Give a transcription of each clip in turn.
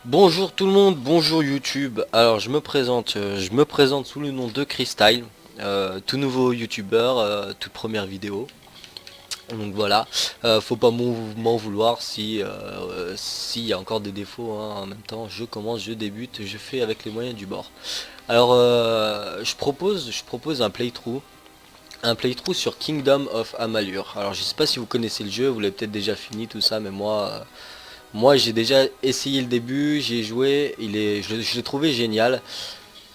Bonjour tout le monde, bonjour YouTube. Alors je me présente sous le nom de Crystyle, tout nouveau YouTuber, toute première vidéo. Donc voilà, faut pas m'en vouloir si s'il y a encore des défauts, hein. En même temps, je commence, je débute, je fais avec les moyens du bord. Alors un playthrough sur Kingdom of Amalur. Alors je sais pas si vous connaissez le jeu, vous l'avez peut-être déjà fini tout ça, mais moi j'ai déjà essayé le début, j'ai joué, je l'ai trouvé génial.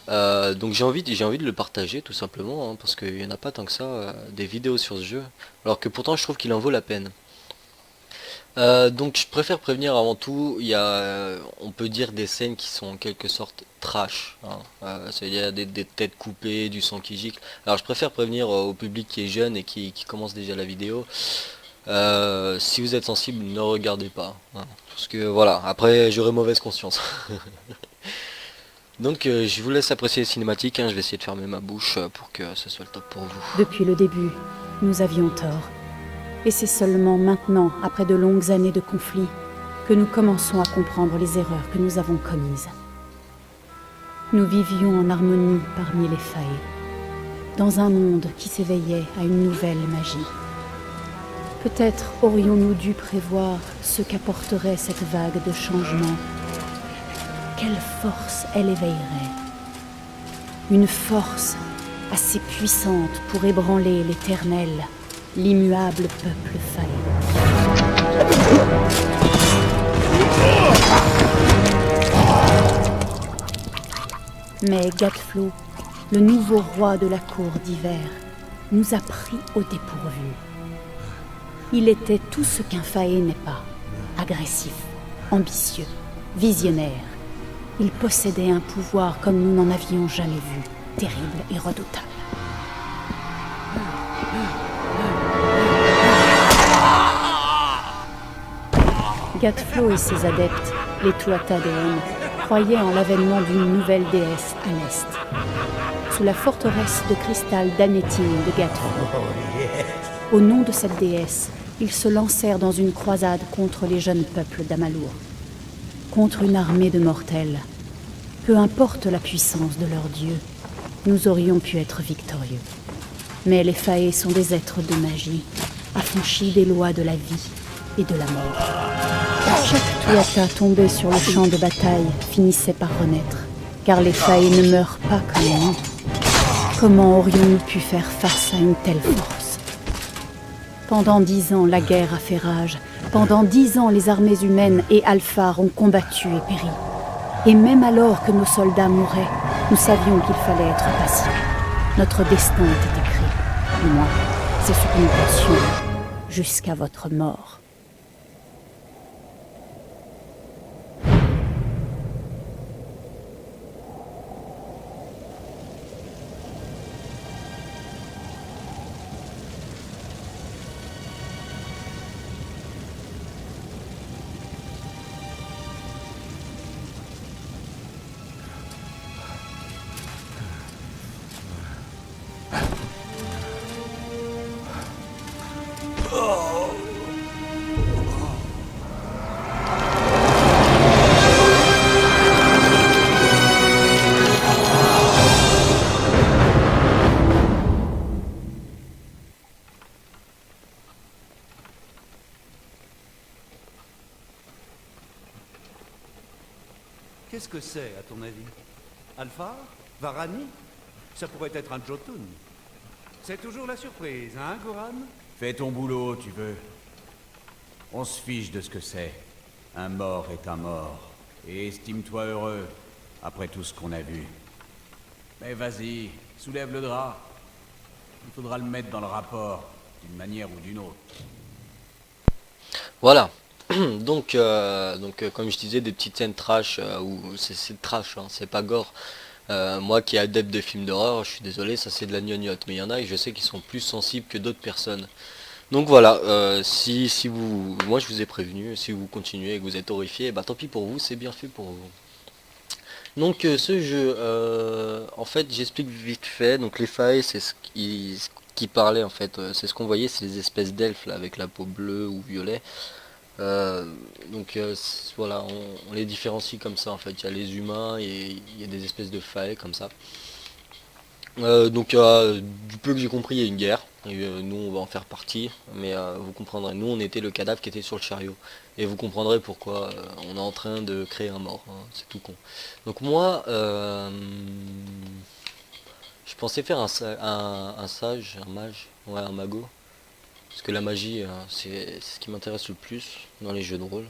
Donc j'ai envie de le partager tout simplement, hein, parce qu'il n'y en a pas tant que ça des vidéos sur ce jeu, alors que pourtant je trouve qu'il en vaut la peine. Donc je préfère prévenir avant tout, on peut dire des scènes qui sont en quelque sorte trash, hein. C'est-à-dire des têtes coupées, du sang qui gicle. Alors je préfère prévenir au public qui est jeune et qui commence déjà la vidéo. Si vous êtes sensible, ne regardez pas, hein, parce que voilà, après j'aurai mauvaise conscience. Donc je vous laisse apprécier les cinématiques, hein, je vais essayer de fermer ma bouche pour que ce soit le top pour vous. Depuis le début, nous avions tort. Et c'est seulement maintenant, après de longues années de conflit, que nous commençons à comprendre les erreurs que nous avons commises. Nous vivions en harmonie parmi les failles, dans un monde qui s'éveillait à une nouvelle magie. Peut-être aurions-nous dû prévoir ce qu'apporterait cette vague de changement. Quelle force elle éveillerait. Une force assez puissante pour ébranler l'éternel, l'immuable peuple failli. Mais Gatflo, le nouveau roi de la cour d'hiver, nous a pris au dépourvu. Il était tout ce qu'un faé n'est pas. Agressif, ambitieux, visionnaire. Il possédait un pouvoir comme nous n'en avions jamais vu, terrible et redoutable. Gatflo et ses adeptes, les Tuatha-Déum, croyaient en l'avènement d'une nouvelle déesse à l'est, sous la forteresse de cristal d'Anétine de Gatflo. Au nom de cette déesse, ils se lancèrent dans une croisade contre les jeunes peuples d'Amalur, contre une armée de mortels. Peu importe la puissance de leur dieu, nous aurions pu être victorieux. Mais les Fae sont des êtres de magie, affranchis des lois de la vie et de la mort. Chaque Tuatha tombé sur le champ de bataille finissait par renaître, car les Fae ne meurent pas comme nous. Comment aurions-nous pu faire face à une telle force? Pendant 10 ans, la guerre a fait rage. Pendant 10 ans, les armées humaines et Alphar ont combattu et péri. Et même alors que nos soldats mouraient, nous savions qu'il fallait être patient. Notre destin était écrit. Du moins, c'est ce que nous pensions, jusqu'à votre mort. Qu'est-ce que c'est, à ton avis? Alpha? Varani? Ça pourrait être un Jotun. C'est toujours la surprise, hein, Goran? Fais ton boulot, tu veux. On se fiche de ce que c'est. Un mort est un mort. Et estime-toi heureux, après tout ce qu'on a vu. Mais vas-y, soulève le drap. Il faudra le mettre dans le rapport, d'une manière ou d'une autre. Voilà. Comme je disais, des petites scènes trash, où c'est trash, hein, c'est pas gore. Moi qui est adepte de films d'horreur, je suis désolé, ça c'est de la gnognotte, mais il y en a et je sais qu'ils sont plus sensibles que d'autres personnes. Donc voilà, si vous, moi je vous ai prévenu, si vous continuez et que vous êtes horrifié, bah tant pis pour vous, c'est bien fait pour vous. Donc ce jeu, en fait j'explique vite fait, donc les failles c'est ce qui parlait en fait, c'est ce qu'on voyait, c'est les espèces d'elfes là avec la peau bleue ou violet. Voilà, on les différencie comme ça en fait. Il y a les humains et il y a des espèces de failles comme ça. Du peu que j'ai compris, il y a une guerre. Et, nous, on va en faire partie. Mais vous comprendrez, nous, on était le cadavre qui était sur le chariot. Et vous comprendrez pourquoi on est en train de créer un mort, hein. C'est tout con. Donc moi, je pensais faire un sage, un mage, ouais, un mago. Parce que la magie, c'est ce qui m'intéresse le plus dans les jeux de rôle.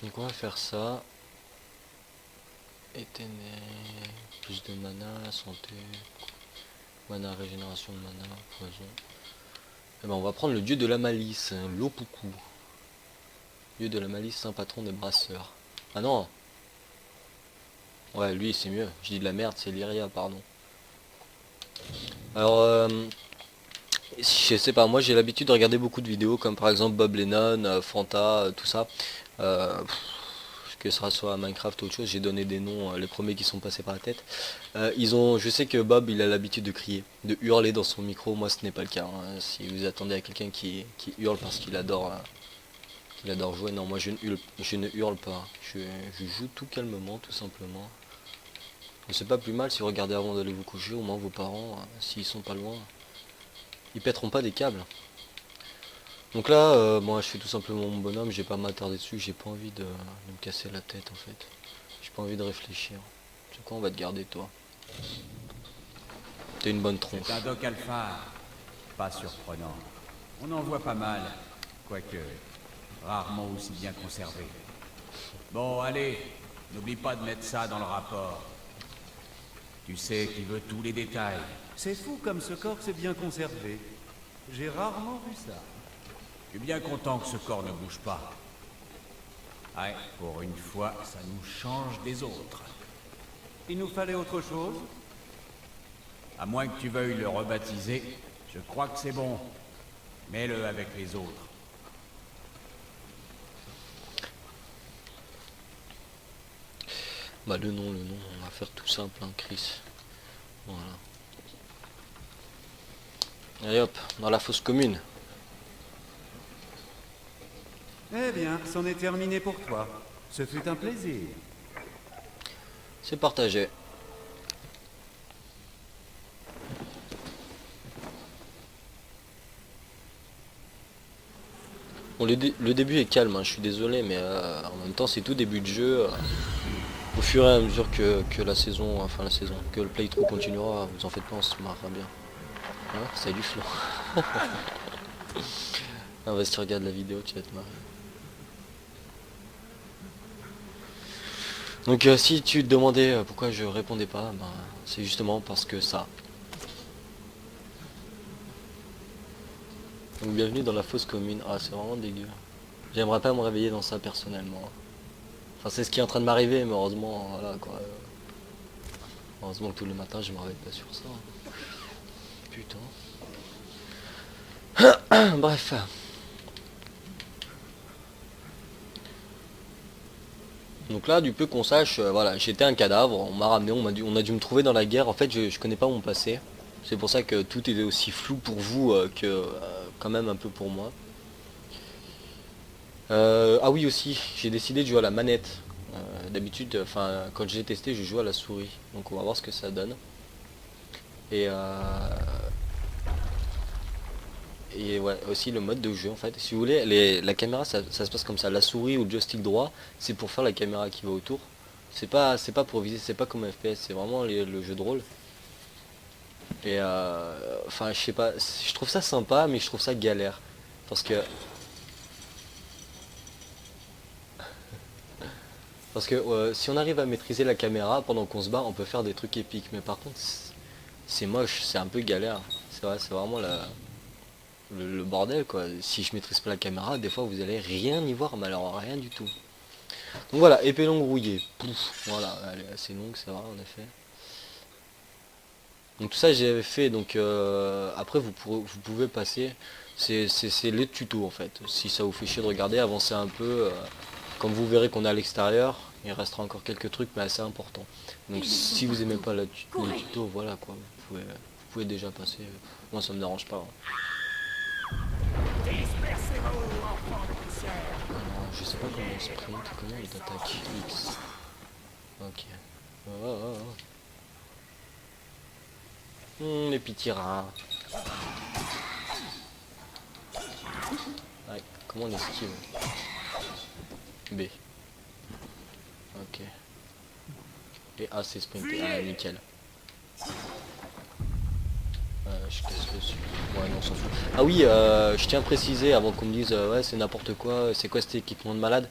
Donc on va faire ça. Éternel, plus de mana, santé, mana, régénération de mana, poison. Et ben on va prendre le dieu de la malice, hein, Lopuku. Dieu de la malice, saint patron des brasseurs. Ah non. Ouais, lui c'est mieux. Je dis de la merde, c'est Lyria, pardon. Alors, je sais pas, moi j'ai l'habitude de regarder beaucoup de vidéos comme par exemple Bob Lennon, Fanta, tout ça. Que ce soit à Minecraft ou autre chose, j'ai donné des noms, les premiers qui sont passés par la tête. Je sais que Bob il a l'habitude de crier, de hurler dans son micro, moi ce n'est pas le cas, hein. Si vous attendez à quelqu'un qui hurle parce qu'il adore jouer, non moi je ne hurle pas, je joue tout calmement, tout simplement. C'est pas plus mal si vous regardez avant d'aller vous coucher, au moins vos parents, s'ils sont pas loin, ils pèteront pas des câbles. Donc là, moi je fais tout simplement mon bonhomme, j'ai pas à m'attarder dessus, j'ai pas envie de me casser la tête en fait. J'ai pas envie de réfléchir. C'est quoi, on va te garder toi. T'es une bonne tronche. C'est un Doc Alpha. Pas surprenant. On en voit pas mal. Quoique, rarement aussi bien conservé. Bon, allez, n'oublie pas de mettre ça dans le rapport. Tu sais qui veut tous les détails. C'est fou comme ce corps s'est bien conservé. J'ai rarement vu ça. Je suis bien content que ce corps ne bouge pas. Ouais, pour une fois, ça nous change des autres. Il nous fallait autre chose? À moins que tu veuilles le rebaptiser, je crois que c'est bon. Mets-le avec les autres. Bah le nom, on va faire tout simple, hein, Chris. Voilà. Allez hop, dans la fosse commune. Eh bien, c'en est terminé pour toi. Ce fut un plaisir. C'est partagé. Bon, le début est calme, hein, je suis désolé, mais en même temps c'est tout début de jeu. Au fur et à mesure que la saison, que le playthrough continuera, vous en faites pas, on se marrera bien. Hein, salut Flo. Ah, vas-y, tu regardes la vidéo, tu vas te marrer. Donc si tu te demandais pourquoi je répondais pas, ben, c'est justement parce que ça. Donc bienvenue dans la fosse commune. Ah, c'est vraiment dégueu. J'aimerais pas me réveiller dans ça personnellement. Enfin c'est ce qui est en train de m'arriver, mais heureusement, voilà quoi. Heureusement que tous les matins je me réveille pas sur ça. Putain. Bref. Donc là, du peu qu'on sache, voilà, j'étais un cadavre, on m'a ramené, on a dû me trouver dans la guerre. En fait, je connais pas mon passé. C'est pour ça que tout était aussi flou pour vous que quand même un peu pour moi. Ah oui aussi, j'ai décidé de jouer à la manette. D'habitude, enfin quand j'ai testé, je joue à la souris. Donc on va voir ce que ça donne. Et ouais, aussi le mode de jeu en fait. Si vous voulez, la caméra ça se passe comme ça. La souris ou le joystick droit, c'est pour faire la caméra qui va autour. C'est pas pour viser, c'est pas comme un FPS, c'est vraiment le jeu de rôle. Et enfin je sais pas, je trouve ça sympa mais je trouve ça galère. Parce que si on arrive à maîtriser la caméra pendant qu'on se bat, on peut faire des trucs épiques. Mais par contre, c'est moche, c'est un peu galère. C'est vrai, c'est vraiment le bordel quoi. Si je maîtrise pas la caméra, des fois vous allez rien y voir, mais alors rien du tout. Donc voilà, épée longue rouillée. Pouf, voilà, elle est assez longue, c'est vrai en effet. Donc tout ça j'avais fait, donc après vous pouvez passer. C'est les tutos en fait. Si ça vous fait chier de regarder, avancez un peu. Comme vous verrez qu'on est à l'extérieur, il restera encore quelques trucs mais assez importants. Donc si vous aimez pas les tutos, voilà quoi, vous pouvez déjà passer. Moi ça me dérange pas, hein. Dispersez-vous, Je sais pas comment on sprint, comment il attaque X. Ok. Les petits rats. Ouais, comment on esquive? B. Ok. Et A c'est sprinter. Ah nickel. Je casse le dessus. Ouais non on s'en fout. Ah oui je tiens à préciser avant qu'on me dise ouais c'est n'importe quoi, c'est quoi cet équipement de malade.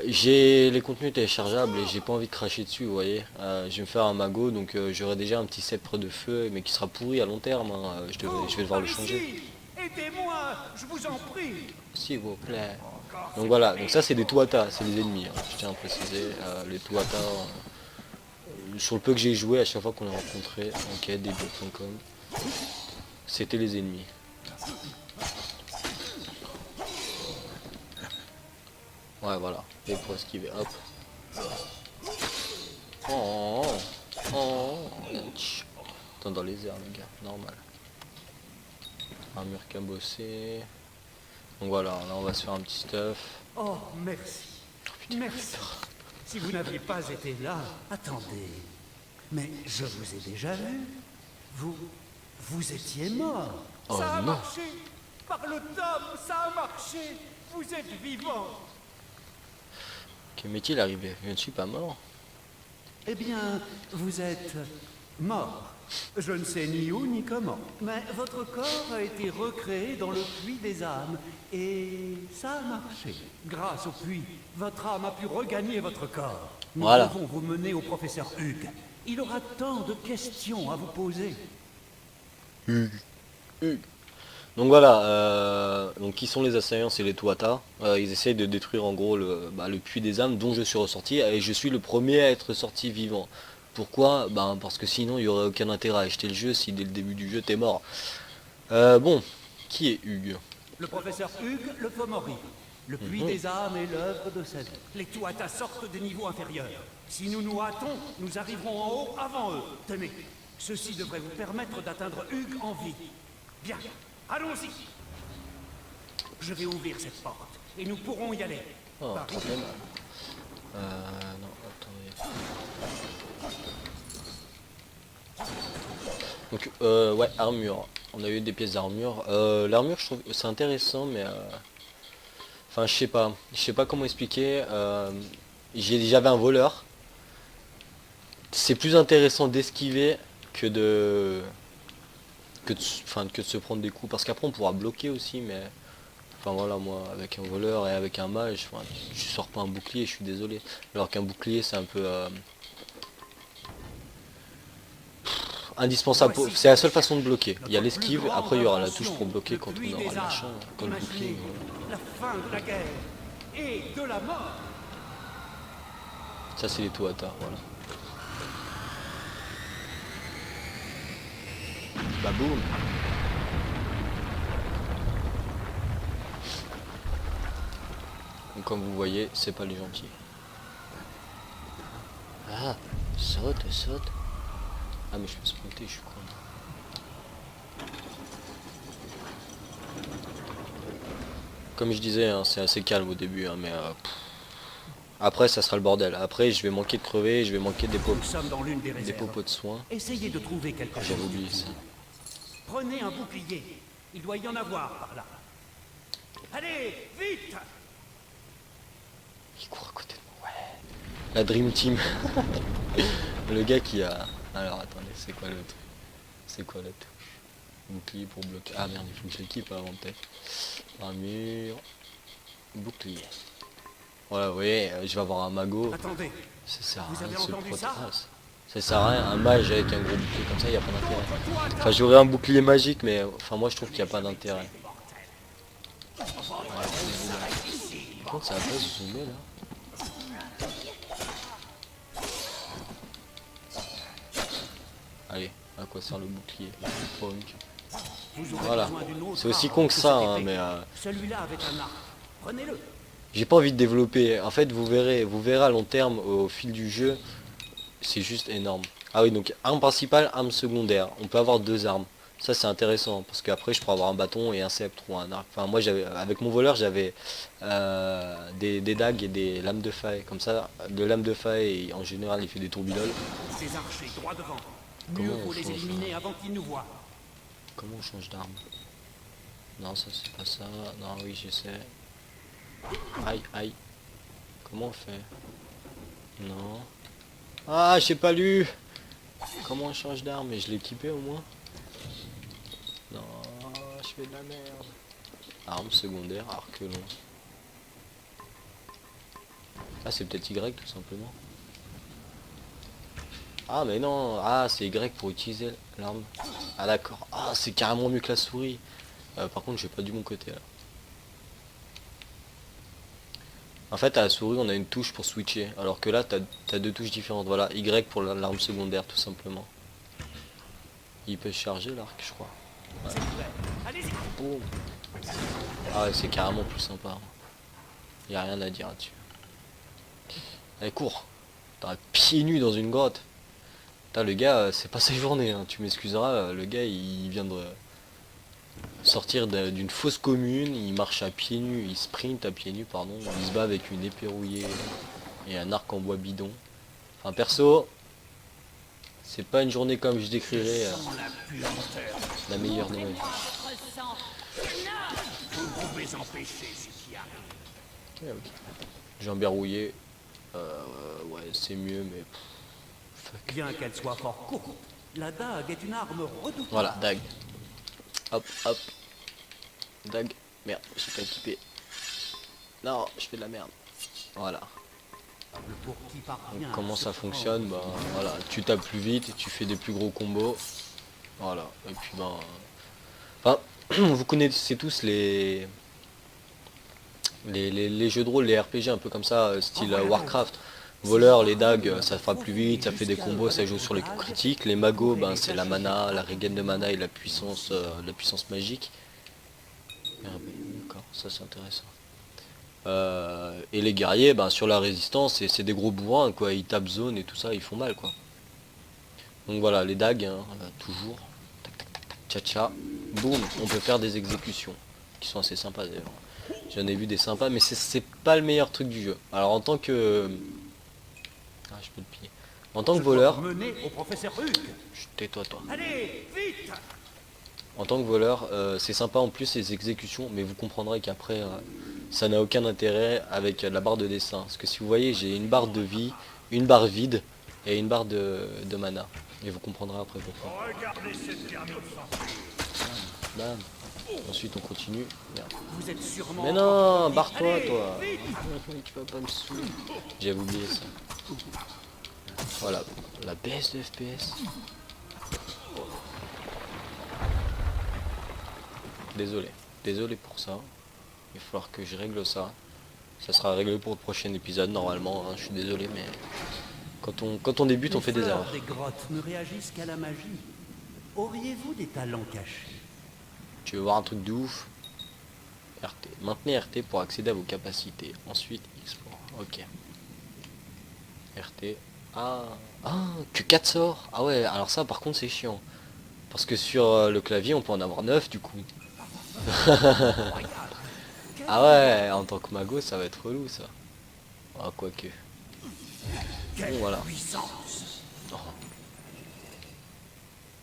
J'ai les contenus téléchargeables et j'ai pas envie de cracher dessus, vous voyez. Je vais me faire un magot, donc j'aurai déjà un petit sceptre de feu, mais qui sera pourri à long terme. Hein. Je vais devoir le changer. Aidez-moi, je vous en prie. S'il vous plaît. Donc voilà, donc ça c'est des Tuatha, c'est les ennemis. Hein. Je tiens à préciser, les Tuatha, sur le peu que j'ai joué, à chaque fois qu'on les rencontrait, en quête, des.com, c'était les ennemis. Ouais voilà, et pour esquiver, hop. Attends, dans les airs les gars, normal. Un mur cabossé. Donc voilà, là on va se faire un petit stuff. Oh, merci. Merci. Si vous n'aviez pas été là, attendez. Mais je vous ai déjà vu. Vous étiez mort. Oh Ça a non. marché. Par le tome, ça a marché. Vous êtes vivant. Que m'est-il arrivé? Je ne suis pas mort. Eh bien, vous êtes mort. Je ne sais ni où ni comment. Mais votre corps a été recréé dans le puits des âmes. Et ça a marché. Grâce au puits, votre âme a pu regagner votre corps. Nous Voilà. devons vous mener au professeur Hugues. Il aura tant de questions à vous poser. Donc voilà, donc qui sont les assaillants? C'est les Tuatha. Ils essayent de détruire en gros le puits des âmes dont je suis ressorti et je suis le premier à être sorti vivant. Pourquoi? Parce que sinon il n'y aurait aucun intérêt à acheter le jeu si dès le début du jeu t'es mort. Bon, qui est Hugues? Le professeur Hugues le Fomori. Le puits des âmes est l'œuvre de sa vie. Les Tuatha sortent des niveaux inférieurs. Si nous nous hâtons, nous arriverons en haut avant eux. Tenez, ceci devrait vous permettre d'atteindre Hugues en vie. Bien, allons-y. Je vais ouvrir cette porte et nous pourrons y aller. Oh, Par très ici. bien. Non, attendez. Donc, ouais, armure. On a eu des pièces d'armure. L'armure, je trouve c'est intéressant, mais... Enfin, je sais pas comment expliquer. J'avais un voleur. C'est plus intéressant d'esquiver que que de se prendre des coups. Parce qu'après, on pourra bloquer aussi, mais... Enfin voilà, moi avec un voleur et avec un mage, enfin, je sors pas un bouclier, je suis désolé. Alors qu'un bouclier c'est un peu indispensable, c'est la seule façon de bloquer. Il y a l'esquive, après il y aura la touche pour bloquer quand on aura le machin, quand le bouclier. La fin de la guerre et de la mort. Ça c'est les Tuatha, voilà. Bah boum. Donc comme vous voyez, c'est pas les gentils. Ah, saute. Ah mais je peux sprinter, je suis con. Comme je disais, hein, c'est assez calme au début, hein, mais après ça sera le bordel. Après je vais manquer de crever, je vais manquer des Nous sommes dans l'une des réserves. popos de soins. Essayez de trouver quelque chose. J'avais oublié ça. Prenez un bouclier. Il doit y en avoir par là. Allez, vite! Il court à côté de moi, ouais. La Dream Team. Le gars qui a... Alors attendez, c'est quoi le truc? C'est quoi la touche? Bouclier pour bloquer. Ah merde, il faut que je l'équipe avant peut-être. Armure. Bouclier. Voilà, vous voyez, je vais avoir un magot. Attendez, Ça sert à vous rien avez de se entendu ça? protéger. Ça sert à rien, un mage avec un gros bouclier comme ça, il n'y a pas d'intérêt. Enfin, j'aurais un bouclier magique, mais enfin, moi je trouve qu'il n'y a pas d'intérêt. Par contre, ça va pas se zoomer là. Allez, à quoi sert le bouclier? Punk. vous aurez Voilà. besoin d'une autre C'est aussi arme con que ça, cette hein, épée. mais Celui-là avec un arc. Prenez-le. j'ai pas envie de développer. En fait, vous verrez à long terme, au fil du jeu, c'est juste énorme. Ah oui, donc arme principale, arme secondaire. On peut avoir deux armes. Ça c'est intéressant parce qu'après je pourrais avoir un bâton et un sceptre ou un arc. Enfin moi j'avais avec mon voleur j'avais des dagues et des lames de faille. Comme ça, de lames de faille et en général il fait des tourbidoles. Ces archers, droit devant. Comment Mieux on vaut les change éliminer avant qu'ils nous voient. Comment on change d'arme? Non ça c'est pas ça. Non oui je sais. Aïe aïe. Comment on fait? Non. Ah j'ai pas lu. Comment on change d'arme? Mais je l'ai équipé au moins. Non, je fais de la merde. Arme secondaire, arc long. Ah c'est peut-être Y tout simplement. Ah mais non, ah c'est Y pour utiliser l'arme. Ah d'accord. Ah c'est carrément mieux que la souris. Par contre j'ai pas du bon côté là. En fait à la souris on a une touche pour switcher. Alors que là t'as deux touches différentes. Voilà, Y pour l'arme secondaire tout simplement. Il peut se charger l'arc je crois. Ouais. Allez-y. Boum. Ah ouais, c'est carrément plus sympa. Y a rien à dire là-dessus. Allez cours. T'as pieds nus dans une grotte. Putain, le gars, c'est pas sa journée, hein. Tu m'excuseras, le gars il vient de sortir d'une fosse commune, il marche à pieds nus, il sprint à pieds nus, pardon, il se bat avec une épée rouillée et un arc en bois bidon. Enfin perso, c'est pas une journée comme je décrirais la meilleure de ma vie. Vous pouvez empêcher ce qui arrive. Ouais, ok. Jambes rouillé, ouais c'est mieux mais... fuck. Bien qu'elle soit fort courte, la dague est une arme redoutable. Voilà, dague. Hop, hop. Dague. Merde, je suis pas équipé. Non, je fais de la merde. Voilà. Pour qui parvient Donc, comment à ça se fonctionne? Bah voilà, tu tapes plus vite et tu fais des plus gros combos. Voilà. Et puis ben... Enfin, vous connaissez tous les jeux de rôle, les RPG un peu comme ça, style Warcraft. Voleur, les dagues, ça fera plus vite, ça fait des combos, ça joue sur les coups critiques. Les magos, ben c'est la mana, la regain de mana et la puissance magique. D'accord, ça c'est intéressant. Et les guerriers, ben sur la résistance, c'est des gros bourrins quoi, ils tapent zone et tout ça, ils font mal quoi. Donc voilà, les dagues, hein, toujours. Tac tac tac tac, tcha tcha. Boum, on peut faire des exécutions qui sont assez sympas d'ailleurs. J'en ai vu des sympas, mais c'est pas le meilleur truc du jeu. Alors en tant que... Ah, je peux le piller. En tant que voleur... mener au professeur Hulk. Chut, tais-toi toi. Allez, vite. En tant que voleur, c'est sympa en plus les exécutions, mais vous comprendrez qu'après, ça n'a aucun intérêt avec la barre de dessin. Parce que si vous voyez, j'ai une barre de vie, une barre vide et une barre de mana. Et vous comprendrez après pourquoi. Regardez cette termine sans Bam. Ensuite on continue. Merde. Vous êtes sûrement... Mais non, barre-toi toi. Tu vas pas me saouler. J'avais oublié ça. Voilà, la baisse de FPS. Désolé pour ça. Il va falloir que je règle ça. Ça sera réglé pour le prochain épisode normalement, hein. Je suis désolé mais quand on débute on fait des erreurs. Les grottes ne réagissent qu'à la magie. Auriez-vous des talents cachés? Tu veux voir un truc de ouf? RT. Maintenez RT pour accéder à vos capacités. Ensuite Explore. Ok. RT. Ah que 4 sorts. Ah ouais, alors ça par contre c'est chiant. Parce que sur le clavier on peut en avoir 9 du coup. Ah ouais, en tant que mago ça va être relou ça. Ah quoique. Bon voilà. Oh.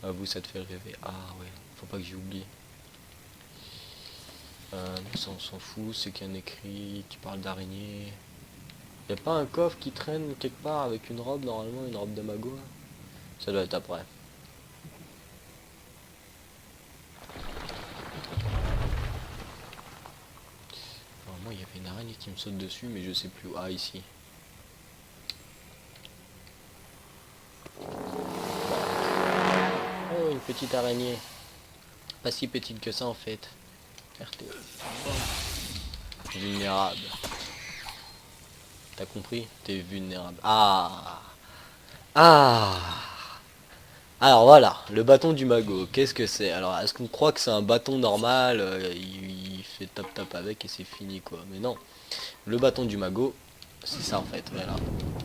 Ah, vous ça te fait rêver. Ah ouais, faut pas que j'oublie. Ça on s'en fout, c'est qu'il y a un écrit qui parle d'araignée. Y a pas un coffre qui traîne quelque part avec une robe normalement, une robe de mago là? Ça doit être après. Normalement il y avait une araignée qui me saute dessus mais je sais plus où. Ah ici. Oh une petite araignée. Pas si petite que ça en fait. RT. Vulnérable. T'as compris? T'es vulnérable. Ah. Alors voilà, le bâton du mago, qu'est-ce que c'est? Alors est-ce qu'on croit que c'est un bâton normal, il fait tap tap avec et c'est fini quoi? Mais non. Le bâton du mago, c'est ça en fait, voilà.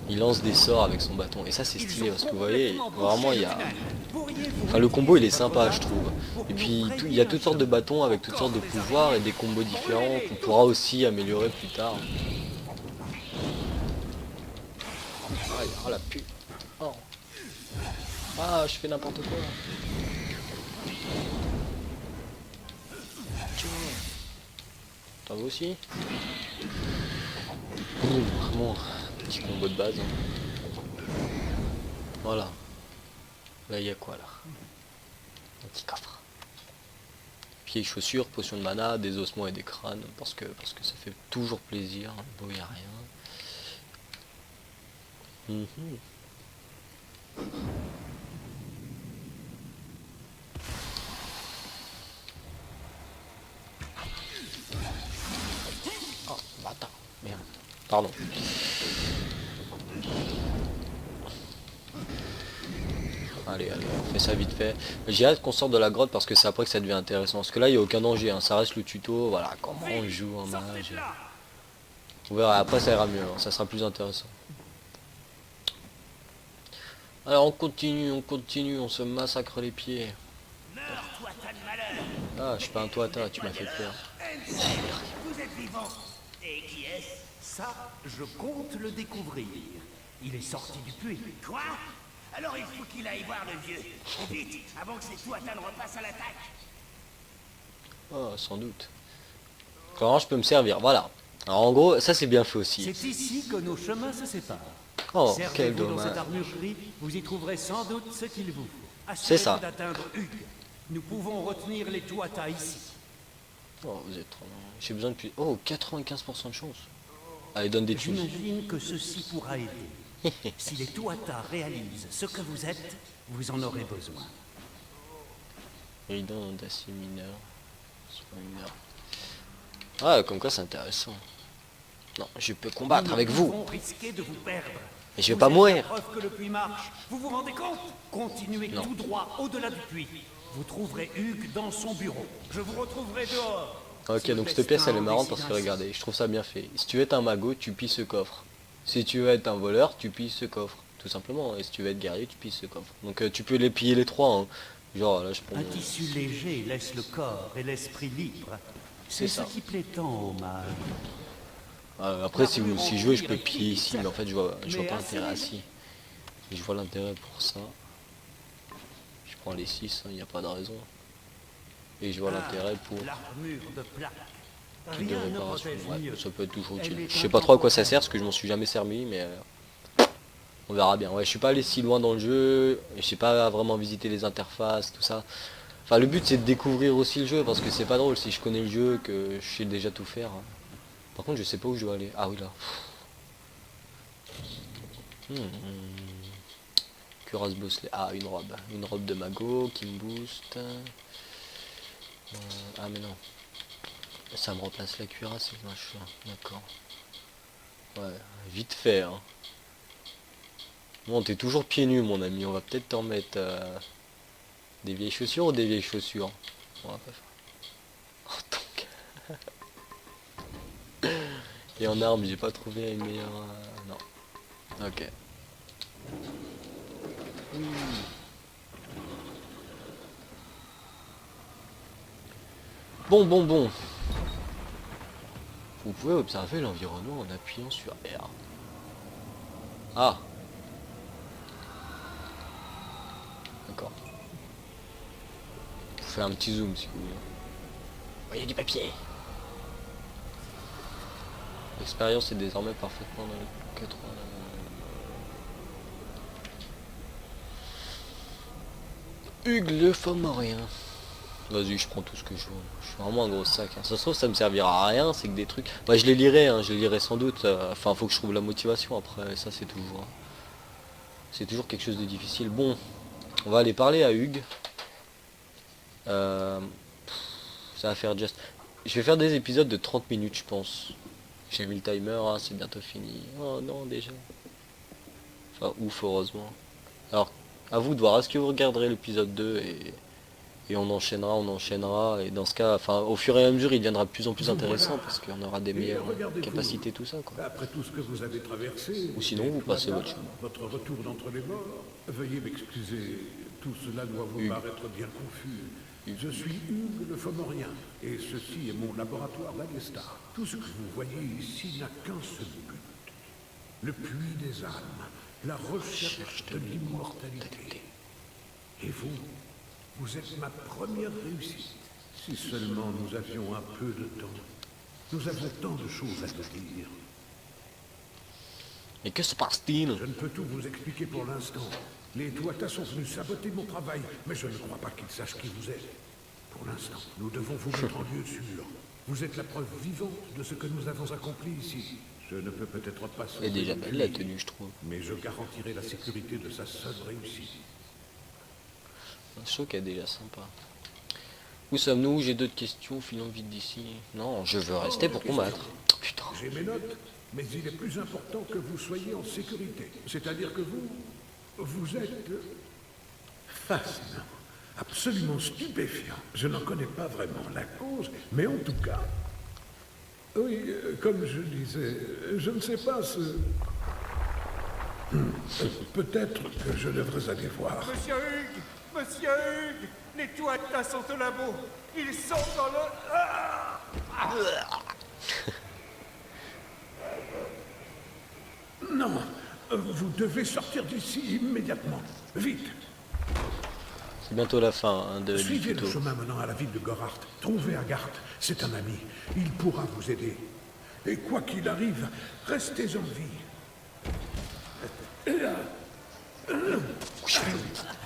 Il lance des sorts avec son bâton. Et ça c'est Ils stylé ont parce que vous voyez, complètement vraiment bouché il y le a... tunnel. Pourriez-vous Enfin le combo il est sympa votre je trouve. pour Et nous puis frayer il y a un toutes sortes de chemin. bâtons avec toutes sortes de Encore des pouvoirs et araignées. des combos différents Brûlez-les qu'on tous. pourra aussi améliorer plus tard. Aïe, oh la pute. Oh. Ah, je fais n'importe quoi. Tiens. T'en veux aussi? Boum, vraiment, petit combo de base. Voilà. Là, il y a quoi là? Un petit coffre. Pieds et chaussures, potion de mana, des ossements et des crânes, parce que ça fait toujours plaisir. Bon, il n'y a rien. Mhm. Oh, bâtard. Merde. Pardon. Allez, allez, on fait ça vite fait. J'ai hâte qu'on sorte de la grotte parce que c'est après que ça devient intéressant. Parce que là, il n'y a aucun danger, hein. Ça reste le tuto. Voilà, comment on joue en mage. On verra, après ça ira mieux, hein. Ça sera plus intéressant. Alors on continue, on se massacre les pieds. Ah, je suis pas un toita, tu m'as fait peur. Vous êtes vivant. Et qui est-ce? Ça, je compte le découvrir. Il est sorti du puits. Quoi? Alors il faut qu'il aille voir le vieux. Vite, avant que ces Tuatha ne repassent à l'attaque. Oh, sans doute. Comment je peux me servir? Voilà. Alors en gros, ça c'est bien fait aussi. C'est ici que nos chemins se séparent. Oh, quel Servez-vous dans dommage. cette armurerie, vous y trouverez sans doute ce qu'il vous faut. C'est ça. Assurez-vous d'atteindre Hugues. Nous pouvons retenir les Tuatha ici. Oh, vous êtes trop... J'ai besoin de plus... Oh, 95% de chance. Allez, donne des thunes. J'imagine que ceci pourra aider. Si les Tuatha réalisent ce que vous êtes, vous en aurez besoin. Évident d'acier mineur. Soit mineur. Ah, comme quoi c'est intéressant. Non, je peux combattre avec vous. Nous risquer de vous perdre. Et je vais Vous pas êtes mourir. la preuve que le puits marche. Vous vous rendez compte? Continuez Non. tout droit au-delà du puits. Vous trouverez Hugues dans son bureau. Je vous retrouverai dehors. Ok, Si donc le cette pièce elle est destin en marrante parce décide que ainsi. regardez, je trouve ça bien fait. Si tu veux être un magot, tu pilles ce coffre. Si tu veux être un voleur, tu pilles ce coffre. Tout simplement. Et si tu veux être guerrier, tu pilles ce coffre. Donc tu peux les piller les trois. Hein. Genre là je prends... Un tissu léger laisse le corps et l'esprit libre. C'est C'est ce ça. qui plaît tant au mal. Après si je veux je peux piller ici, mais en fait je vois pas l'intérêt ici. Je vois l'intérêt pour ça. Je prends les 6, il n'y a pas de raison. Et je vois l'intérêt pour L'armure de plaque. kit de Rien ne réparation. protège Ouais, mieux. ça peut être toujours Elle utile. est Je sais pas trop à quoi ça sert parce que je m'en suis jamais servi, mais on verra bien. Ouais, je suis pas allé si loin dans le jeu, je sais pas vraiment visiter les interfaces, tout ça. Enfin le but c'est de découvrir aussi le jeu parce que c'est pas drôle si je connais le jeu que je sais déjà tout faire. Hein. Par contre je sais pas où je dois aller. Ah oui là. Cuirasse Bosley. Ah une robe. Une robe de mago qui me booste. Ah mais non. Ça me remplace la cuirasse, c'est machin. D'accord. Ouais, vite fait hein. Bon t'es toujours pieds nus mon ami, on va peut-être t'en mettre des vieilles chaussures ou des vieilles chaussures. On va pas faire. Oh, donc. Et en armes j'ai pas trouvé une meilleure... Non. Ok. Bon. Vous pouvez observer l'environnement en appuyant sur R. Ah. D'accord. Je vous fais un petit zoom si vous voulez. Voyez du papier. L'expérience est désormais parfaitement dans les 80. Hugues le Fomorien. Vas-y, je prends tout ce que je veux. Je suis vraiment un gros sac. Hein. Ça se trouve, ça me servira à rien, c'est que des trucs. Bah, je les lirai, hein, je les lirai sans doute. Enfin, faut que je trouve la motivation après. Ça, c'est toujours. C'est toujours quelque chose de difficile. Bon, on va aller parler à Hugues. Ça va faire juste. Je vais faire des épisodes de 30 minutes, je pense. J'ai mis le timer, hein, c'est bientôt fini. Oh non, déjà. Enfin, ouf, heureusement. Alors, à vous de voir. Est-ce que vous regarderez l'épisode 2 et Et on enchaînera, et dans ce cas, enfin, au fur et à mesure, il deviendra de plus en plus intéressant, parce qu'on aura des meilleures capacités, tout ça, quoi. Après tout ce que vous avez traversé... Ou sinon, vous passez votre chemin. Votre retour d'entre les morts, veuillez m'excuser, tout cela doit vous paraître bien confus. Je suis Hugues le Fomorien, et ceci est mon laboratoire d'Agestar. Tout ce que vous voyez ici n'a qu'un seul but. Le puits des âmes, la recherche de l'immortalité. Et vous, vous êtes ma première réussite. Si seulement nous avions un peu de temps. Nous avons tant de choses à te dire. Et que se passe-t-il? Je ne peux tout vous expliquer pour l'instant. Les Tuatha sont venus saboter mon travail, mais je ne crois pas qu'ils sachent qui vous êtes. Pour l'instant, nous devons vous mettre en lieu sûr. Vous êtes la preuve vivante de ce que nous avons accompli ici. Je ne peux peut-être pas sauver Elle est déjà le belle la puits, tenue, je trouve. mais je garantirai la sécurité de sa seule réussite. Je trouve qu'elle est déjà sympa. Où sommes-nous? J'ai d'autres questions, filons vite d'ici. Non, je veux rester pour combattre. Oh, putain. J'ai mes notes, mais il est plus important que vous soyez en sécurité. C'est-à-dire que vous êtes fascinant, absolument stupéfiant. Je n'en connais pas vraiment la cause, mais en tout cas, oui, comme je disais, je ne sais pas ce... Peut-être que je devrais aller voir. Monsieur Hugues! Monsieur Hugues! Les Tuatha sont au labo! Ils sont dans le... Non, vous devez sortir d'ici immédiatement. Vite. C'est bientôt la fin hein, du Suivez tuto. le chemin menant à la ville de Gorhart. Trouvez Agarth, c'est un ami. Il pourra vous aider. Et quoi qu'il arrive, restez en vie. Il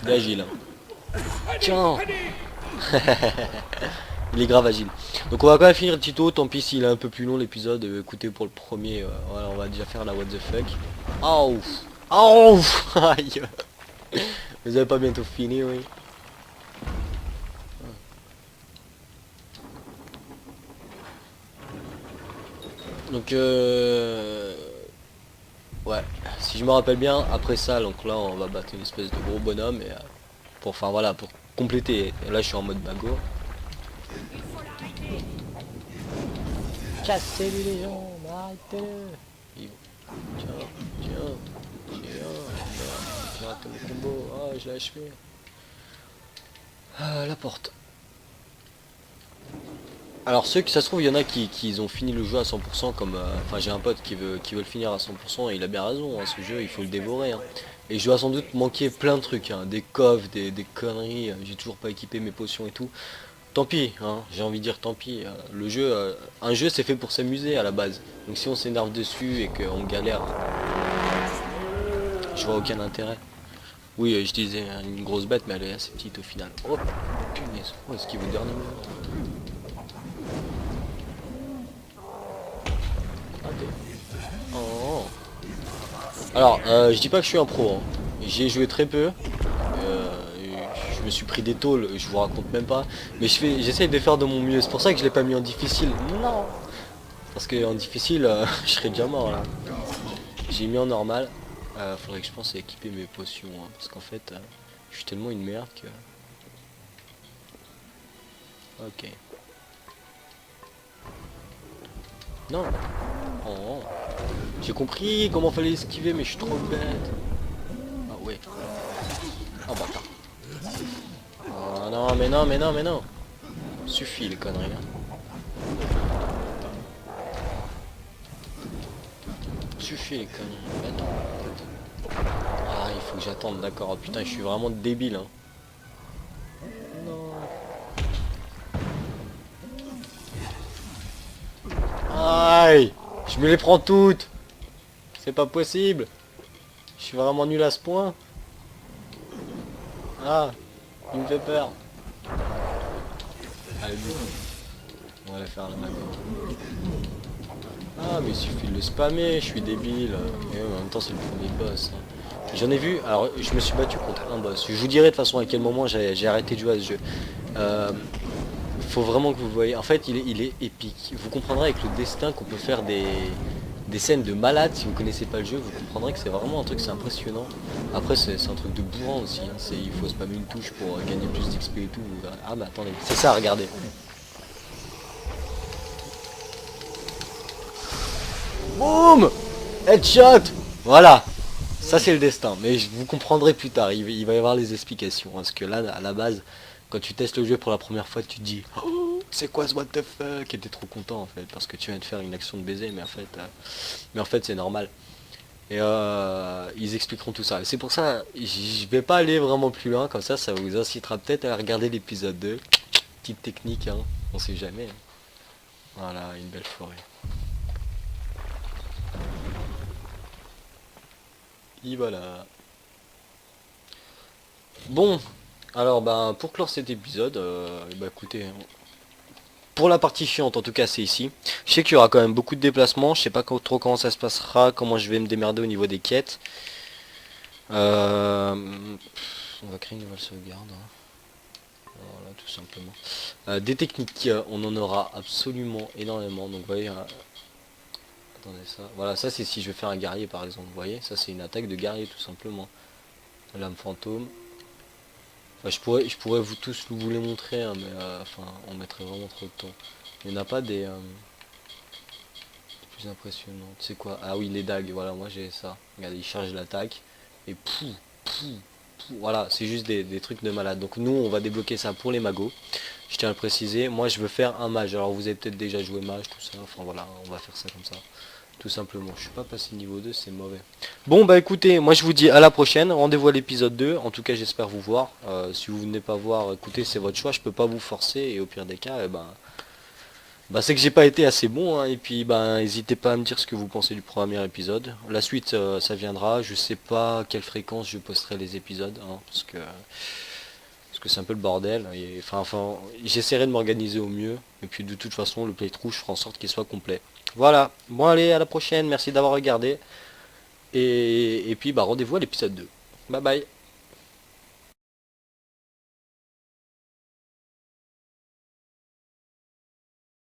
est agile. Tiens. Il est grave agile. Donc on va quand même finir le tuto, tant pis s'il est un peu plus long l'épisode. Écoutez, pour le premier, voilà, on va déjà faire la what the fuck. Oh, oh, aïe. Vous avez pas bientôt fini, oui. Donc ouais, si je me rappelle bien, après ça, donc là on va battre une espèce de gros bonhomme et pour, enfin voilà, pour compléter. Et là je suis en mode bago. Cassez-lui les jambes, arrêtez-le. Tiens, j'ai raté mon combo. Ah, je l'ai achevé. La porte. Alors ceux qui, ça se trouve, il y en a qui ont fini le jeu à 100% comme... Enfin j'ai un pote qui veut le finir à 100% et il a bien raison, hein, ce jeu il faut le dévorer. Hein. Et je dois sans doute manquer plein de trucs, hein, des coffres, des conneries, j'ai toujours pas équipé mes potions et tout. Tant pis, hein, j'ai envie de dire tant pis. Le jeu, un jeu c'est fait pour s'amuser à la base. Donc si on s'énerve dessus et qu'on galère, je vois aucun intérêt. Oui, je disais une grosse bête mais elle est assez petite au final. Oh punaise, oh, est-ce qu'il vous dernier moment? Oh. Alors, je dis pas que je suis un pro, hein. J'y ai joué très peu. Je me suis pris des tôles, je vous raconte même pas. Mais j'essaye de faire de mon mieux. C'est pour ça que je l'ai pas mis en difficile. Non. Parce que en difficile, je serais déjà mort là. J'ai mis en normal. Faudrait que je pense à équiper mes potions, hein, parce qu'en fait, je suis tellement une merde que. Ok. Non. Oh. J'ai compris comment fallait esquiver, mais je suis trop bête. Ah ouais. Oh bâtard. Oh non, mais non, mais non, mais non. Suffit les conneries. Hein. Suffit les conneries. Attends. Ah, il faut que j'attende, d'accord. Oh, putain, je suis vraiment débile. Hein. Non. Aïe. Je me les prends toutes. C'est pas possible. Je suis vraiment nul à ce point. Ah, il me fait peur. Allez, on va la faire la mago. Ah, mais il suffit de le spammer, je suis débile. Et en même temps, c'est le premier boss. Hein. J'en ai vu, alors je me suis battu contre un boss. Je vous dirai de toute façon à quel moment j'ai arrêté de jouer à ce jeu. Faut vraiment que vous le voyez. En fait, il est épique. Vous comprendrez avec le destin qu'on peut faire des des scènes de malade. Si vous connaissez pas le jeu, vous comprendrez que c'est vraiment un truc, c'est impressionnant. Après c'est un truc de bourrin aussi, hein. Il faut spammer une touche pour gagner plus d'XP et tout. Ah mais attendez, c'est ça, regardez. Boum, headshot. Voilà, ça c'est le destin. Mais vous comprendrez plus tard, il va y avoir les explications. Parce que là, à la base, quand tu testes le jeu pour la première fois, tu te dis oh, c'est quoi ce what the fuck, et t'es trop content en fait, parce que tu viens de faire une action de baiser, mais en fait c'est normal. Et ils expliqueront tout ça. C'est pour ça, je vais pas aller vraiment plus loin, comme ça vous incitera peut-être à regarder l'épisode 2. Petite technique, hein, on sait jamais. Voilà, une belle forêt. Et voilà. Bon, alors ben pour clore cet épisode, bah écoutez, pour la partie chiante en tout cas c'est ici. Je sais qu'il y aura quand même beaucoup de déplacements, je sais pas trop comment ça se passera, comment je vais me démerder au niveau des quêtes. On va créer une nouvelle sauvegarde. Hein. Voilà, tout simplement. Des techniques, on en aura absolument énormément. Donc vous voyez, attendez ça. Voilà, ça c'est si je vais faire un guerrier par exemple. Vous voyez, ça c'est une attaque de guerrier tout simplement. Lame fantôme. Enfin, je pourrais vous tous vous les montrer, hein, mais enfin, on mettrait vraiment trop de temps. Il n'y en a pas des plus impressionnantes. C'est quoi? Ah oui, les dagues. Voilà, moi j'ai ça. Regardez, il charge l'attaque et voilà, c'est juste des trucs de malade. Donc nous, on va débloquer ça pour les magos. Je tiens à le préciser. Moi, je veux faire un mage. Alors vous avez peut-être déjà joué mage, tout ça. Enfin voilà, on va faire ça comme ça. Tout simplement, je suis pas passé niveau 2, c'est mauvais. Bon bah écoutez, moi je vous dis à la prochaine, rendez-vous à l'épisode 2, en tout cas j'espère vous voir. Si vous venez pas voir, écoutez, c'est votre choix, je peux pas vous forcer, et au pire des cas, c'est que j'ai pas été assez bon, hein, et puis n'hésitez pas à me dire ce que vous pensez du premier épisode. La suite ça viendra, je sais pas à quelle fréquence je posterai les épisodes, hein, parce que c'est un peu le bordel, et enfin j'essaierai de m'organiser au mieux, et puis de toute façon le playthrough je ferai en sorte qu'il soit complet. Voilà, bon allez, à la prochaine, merci d'avoir regardé, et puis rendez-vous à l'épisode 2. Bye bye.